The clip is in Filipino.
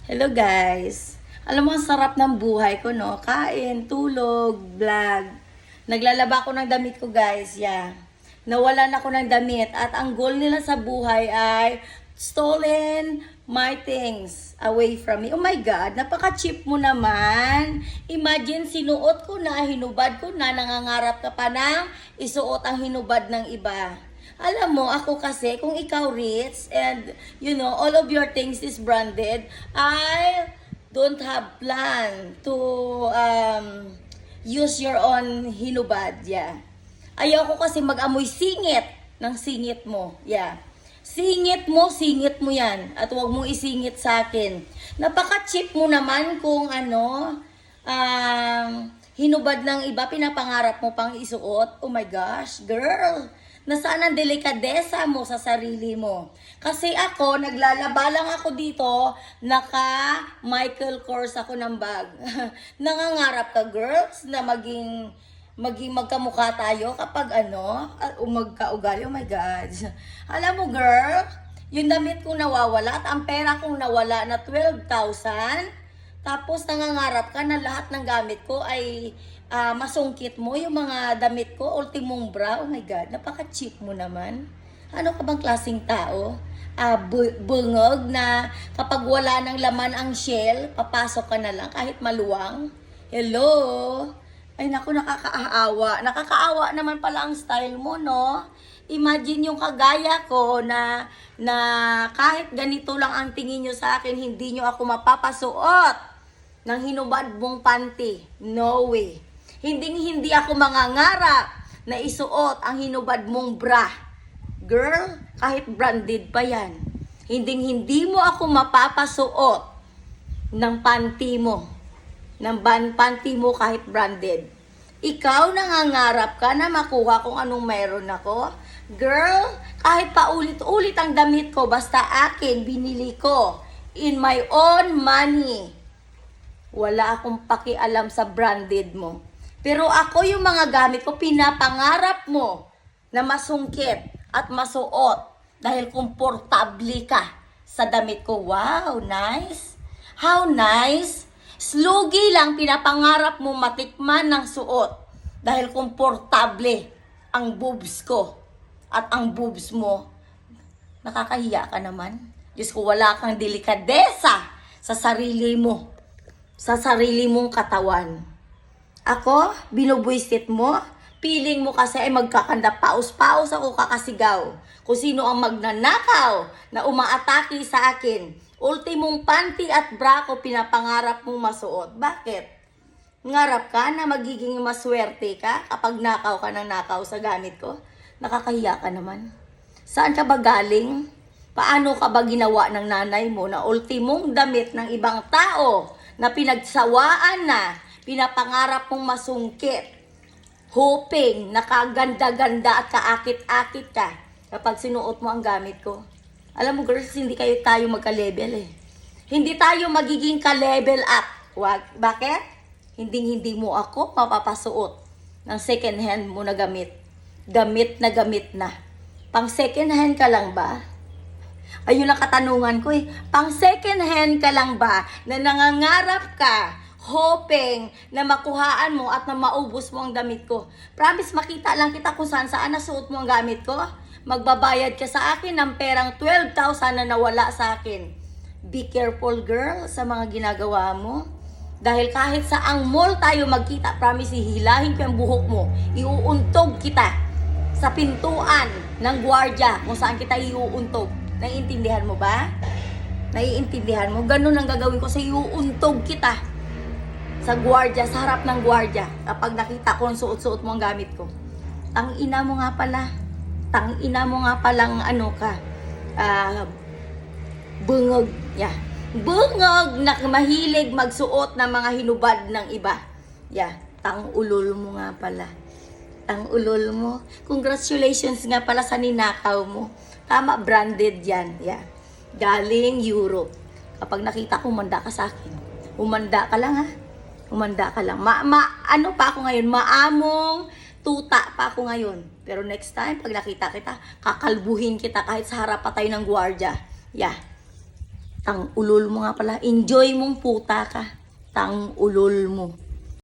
Hello guys! Alam mo, ang sarap ng buhay ko, no? Kain, tulog, vlog. Naglalaba ako ng damit ko, guys. Yeah. Nawalan ako ng damit. At ang goal nila sa buhay ay stolen my things away from me. Oh my God, napaka-cheap mo naman. Imagine, sinuot ko na, hinubad ko na, nangangarap ka pa ng isuot ang hinubad ng iba. Alam mo, ako kasi, kung ikaw rich and, you know, all of your things is branded, I don't have plan to use your own hinubad, yeah. Ayaw ko kasi mag-amoy singit ng singit mo, yeah. Singit mo yan. At huwag mong isingit sa akin. Napaka-cheap mo naman kung hinubad ng iba, pinapangarap mo pang isuot. Oh my gosh, girl! Nasaan ang delikadesa mo sa sarili mo? Kasi ako, naglalaba lang ako dito, naka Michael Kors ako ng bag. Nangangarap ka, girls, na maging magkamukha tayo kapag magkaugali. Oh my God. Alam mo, girl, yung damit kong nawawala at ang pera kong nawala na 12,000, tapos nangangarap ka na lahat ng gamit ko ay masungkit mo yung mga damit ko, ultimong bra. Oh my God, napaka-cheap mo naman. Ano ka bang klaseng tao? Bungog na kapag wala ng laman ang shell, papasok ka na lang kahit maluwang. Hello? Ay naku, nakakaawa. Nakakaawa naman pala ang style mo, no? Imagine yung kagaya ko na kahit ganito lang ang tingin nyo sa akin, hindi nyo ako mapapasuot ng hinubad mong panty. No way. Hindi ako mangangarap na isuot ang hinubad mong bra. Girl, kahit branded pa yan. Hindi mo ako mapapasuot ng panty mo. Ng panty mo kahit branded. Ikaw nangangarap ka na makuha kung anong meron ako. Girl, kahit paulit-ulit ang damit ko, basta akin, binili ko. In my own money. Wala akong pakialam sa branded mo. Pero ako yung mga gamit ko, pinapangarap mo na masungkit at masuot dahil komportable ka sa damit ko. Wow, nice. How nice. Slugi lang pinapangarap mo matikman ng suot dahil komportable ang boobs ko at ang boobs mo. Nakakahiya ka naman. Diyos ko, wala kang delikadesa sa sarili mo. Sa sarili mong katawan. Ako, binubwisit mo. Piling mo kasi ay magkakanda paus-paus ako kakasigaw. Kung sino ang magnanakaw na umaatake sa akin. Ultimong panty at bra ko pinapangarap mong masuot. Bakit? Ngarap ka na magiging maswerte ka kapag nakaw ka ng nakaw sa gamit ko? Nakakahiya ka naman. Saan ka ba galing? Paano ka ba ginawa ng nanay mo na ultimong damit ng ibang tao na pinagsawaan na pinapangarap mong masungkit, hoping, nakaganda-ganda at kaakit-akit ka kapag sinuot mo ang gamit ko. Alam mo girls, hindi tayo magka-level eh. Hindi tayo magiging ka-level up. Bakit? Hindi mo ako mapapasuot ng second hand mo na gamit. Gamit na. Pang second hand ka lang ba? Ayun ang katanungan ko eh. Pang second hand ka lang ba na nangangarap ka hoping na makuhaan mo at na maubos mo ang damit ko? Promise, makita lang kita kung saan nasuot mo ang gamit ko. Magbabayad ka sa akin ng perang 12,000 na nawala sa akin. Be careful girl sa mga ginagawa mo. Dahil kahit saang mall tayo magkita, promise, hihilahin ko ang buhok mo. Iuuntog kita sa pintuan ng gwardiya kung saan kita iuuntog. Naiintindihan mo ba? Naiintindihan mo? Ganun ang gagawin ko sa iuuntog kita sa gwardiya, sa harap ng gwardiya kapag nakita ko ang suot-suot mo ang gamit ko. Tangina mo nga palang bungog. Yeah. Bungog na mahilig magsuot ng mga hinubad ng iba. Yeah. Tang-ulol mo nga pala. Tang-ulol mo. Congratulations nga pala sa ninakaw mo. Tama, branded yan. Yeah. Galing Europe. Kapag nakita ko, umanda ka sa akin. Umanda ka lang ha. Umanda ka lang. Ano pa ako ngayon? Maamong tuta pa ako ngayon. Pero next time, pag nakita kita, kakalbuhin kita kahit sa harap pa tayo ng gwardiya. Yeah. Tang ulol mo nga pala. Enjoy mong puta ka. Tang ulol mo.